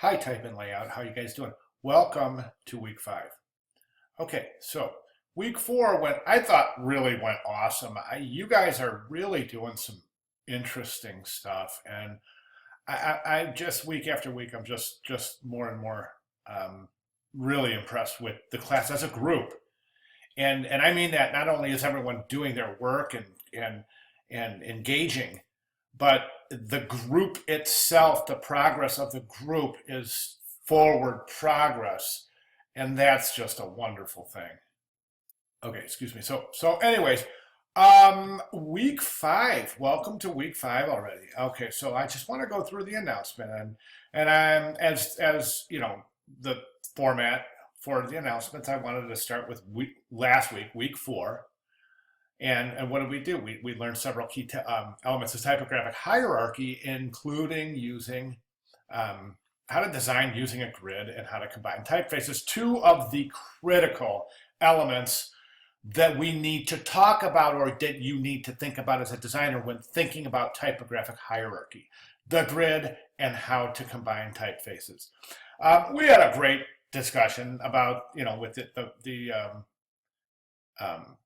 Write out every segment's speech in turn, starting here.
Hi, Type and Layout. How you guys doing? Welcome to week 5. Okay, so week 4 I thought really went awesome. You guys are really doing some interesting stuff, and I just week after week, I'm just more and more um, really impressed with the class as a group. And I mean that not only is everyone doing their work and engaging, but the group itself, the progress of the group is forward progress, and that's just a wonderful thing. Okay, excuse me. Anyways, week 5. Welcome to week 5 already. Okay, so I just want to go through the announcement, and I'm as you know, the format for the announcements. I wanted to start with last week, week 4. And what did we do? We learned several key elements of typographic hierarchy, including using how to design using a grid and how to combine typefaces. Two of the critical elements that we need to talk about, or that you need to think about as a designer when thinking about typographic hierarchy: the grid and how to combine typefaces. We had a great discussion about, with um,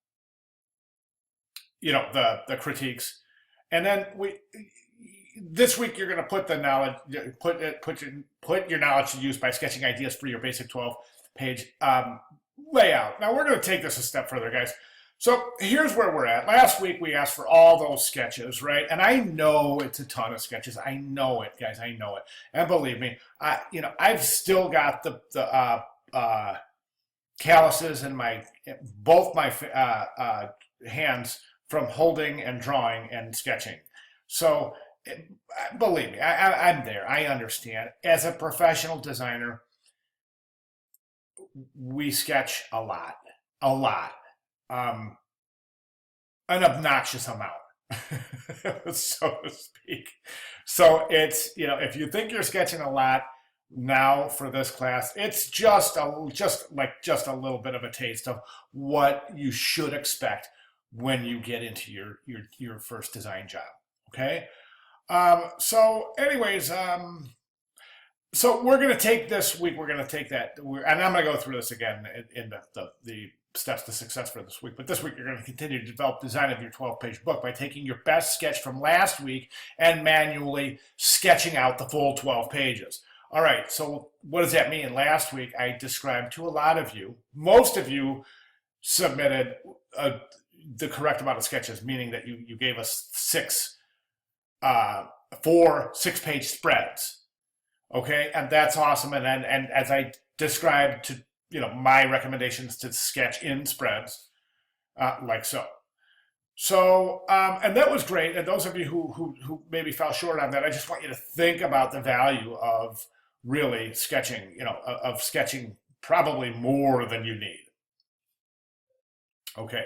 the critiques, and then this week you're going to put the knowledge put your knowledge to use by sketching ideas for your basic 12-page layout. Now we're going to take this a step further, guys. So here's where we're at. Last week we asked for all those sketches, right? And I know it's a ton of sketches. I know it, guys. I know it. And believe me, I've still got the calluses in both my hands from holding and drawing and sketching. So believe me, I'm there. I understand. As a professional designer, we sketch a lot, um, an obnoxious amount, so to speak. So it's, if you think you're sketching a lot now for this class, it's just a little bit of a taste of what you should expect when you get into your first design job. Okay. So anyways, so we're going to take this week, we're going to take that, and I'm going to go through this again in the steps to success for this week. But this week, you're going to continue to develop design of your 12-page book by taking your best sketch from last week and manually sketching out the full 12 pages. All right, so what does that mean? Last week, I described to a lot of you, most of you submitted the correct amount of sketches, meaning that you gave us 4 6-page spreads. Okay, and that's awesome. And as I described to my recommendations to sketch in spreads, like so. So and that was great. And those of you who maybe fell short on that, I just want you to think about the value of really sketching, of sketching probably more than you need. Okay,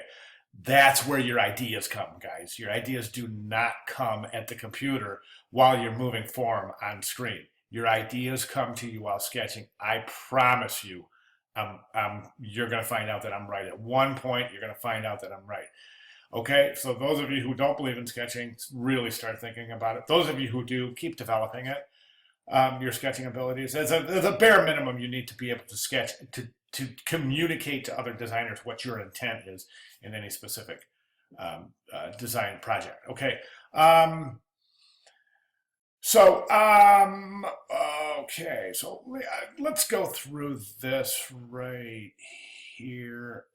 that's where your ideas come, guys. Your ideas do not come at the computer while you're moving form on screen. Your ideas come to you while sketching. I promise you, you're going to find out that I'm right. At one point, you're going to find out that I'm right. Okay, so those of you who don't believe in sketching, really start thinking about it. Those of you who do, keep developing it. Your sketching abilities. As a bare minimum, you need to be able to sketch, to communicate to other designers what your intent is in any specific design project. Okay. Okay, so let's go through this right here.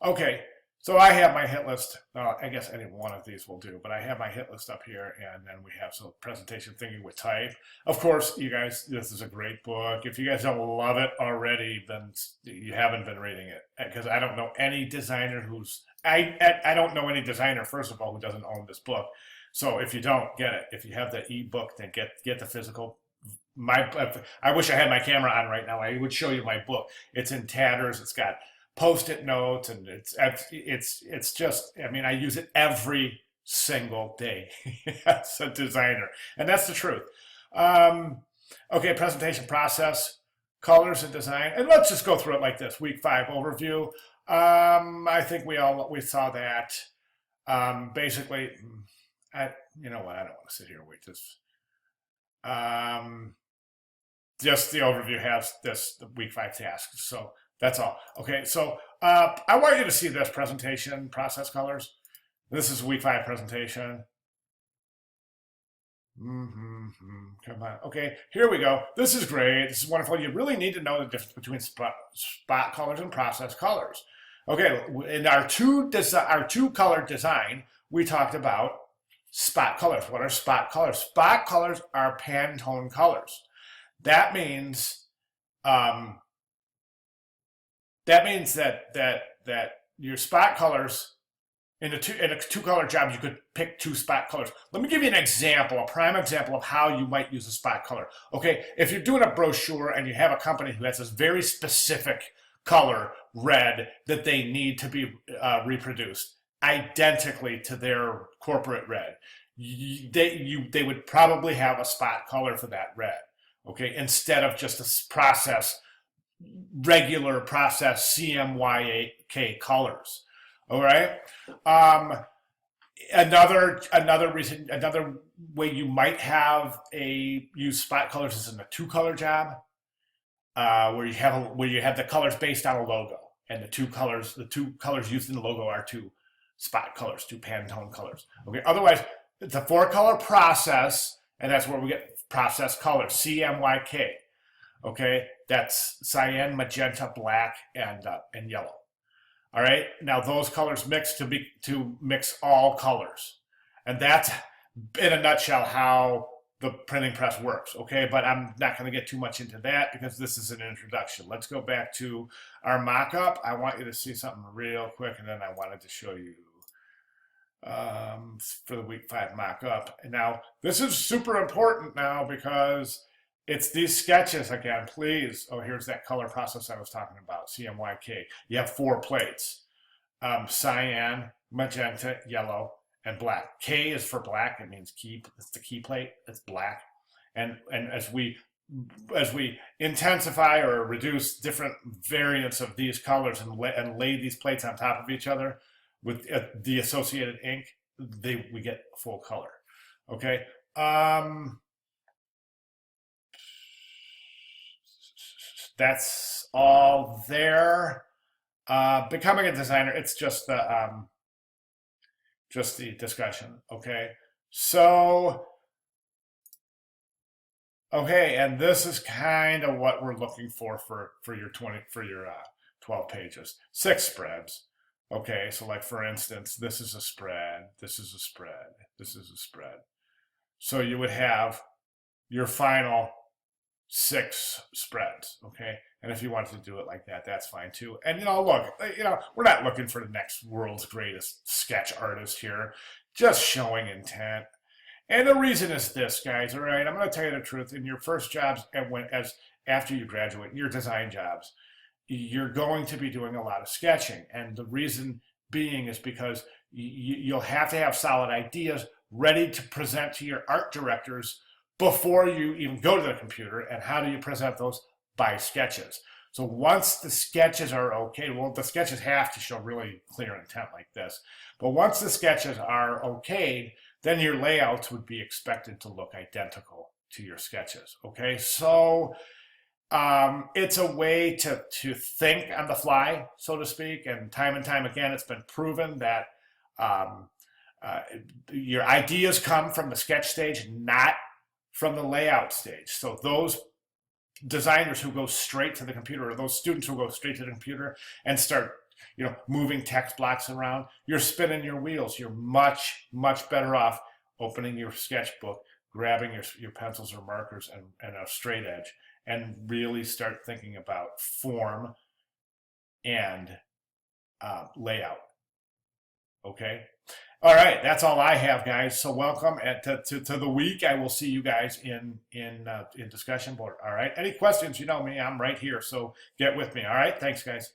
Okay, so I have my hit list. I guess any one of these will do, but I have my hit list up here, and then we have some presentation thinking with type. Of course, you guys, this is a great book. If you guys don't love it already, then you haven't been reading it, because I don't know any designer I don't know any designer, first of all, who doesn't own this book. So if you don't get it, if you have the ebook, then get the physical. I wish I had my camera on right now. I would show you my book. It's in tatters. It's got post-it notes, and it's just. I mean, I use it every single day as a designer, and that's the truth. Okay, presentation process, colors and design, and let's just go through it like this. Week 5 overview. I think we saw that. Basically. You know what? I don't want to sit here and wait this. just the overview has the week 5 tasks. So that's all. Okay, so I want you to see this presentation, process colors. This is week 5 presentation. Come on. Okay, here we go. This is great. This is wonderful. You really need to know the difference between spot colors and process colors. Okay, in our two color design, we talked about spot colors. What are spot colors? Spot colors are Pantone colors. That means that your spot colors in a two color job, you could pick 2 spot colors. Let me give you an example, a prime example of how you might use a spot color. Okay, if you're doing a brochure and you have a company who has this very specific color, red, that they need to be reproduced identically to their corporate red, they would probably have a spot color for that red. Okay, instead of just a regular process CMYK colors. All right. Another way you might use spot colors is in a 2-color job, where you have the colors based on a logo, and the two colors used in the logo are 2 spot colors, 2 Pantone colors. Okay. Otherwise, it's a 4-color process, and that's where we get process colors, CMYK. Okay, that's cyan, magenta, black, and yellow. All right, now those colors mix to mix all colors, and that's in a nutshell how the printing press works. Okay, but I'm not going to get too much into that because this is an introduction. Let's go back to our mock-up. I want you to see something real quick, and then I wanted to show you for the week 5 mock-up. And now this is super important now because it's these sketches again, please. Oh, here's that color process I was talking about, CMYK. You have 4 plates, cyan, magenta, yellow, and black. K is for black. It means key. It's the key plate. It's black. And as we intensify or reduce different variants of these colors and lay these plates on top of each other with the associated ink, we get full color. Okay. That's all there. Becoming a designer, it's just the discussion. Okay, so and this is kind of what we're looking for your 12 pages. 6 spreads. Okay, so like for instance, this is a spread, this is a spread, this is a spread. So you would have your final 6 spreads, okay? And if you wanted to do it like that, that's fine too. And look, we're not looking for the next world's greatest sketch artist here, just showing intent. And the reason is this, guys, all right? I'm going to tell you the truth. In your first jobs, after you graduate, in your design jobs, you're going to be doing a lot of sketching. And the reason being is because you'll have to have solid ideas ready to present to your art directors before you even go to the computer. And how do you present those? By sketches. So once the sketches are okay, well, the sketches have to show really clear intent like this. But once the sketches are okayed, then your layouts would be expected to look identical to your sketches. Okay, so it's a way to think on the fly, so to speak. And time again, it's been proven that your ideas come from the sketch stage, not from the layout stage. So those designers who go straight to the computer, or those students who go straight to the computer and start moving text blocks around, you're spinning your wheels. You're much better off opening your sketchbook, grabbing your pencils or markers and a straight edge, and really start thinking about form and layout. Okay. All right, that's all I have, guys. So welcome to the week. I will see you guys in discussion board. All right. Any questions? You know me. I'm right here. So get with me. All right. Thanks, guys.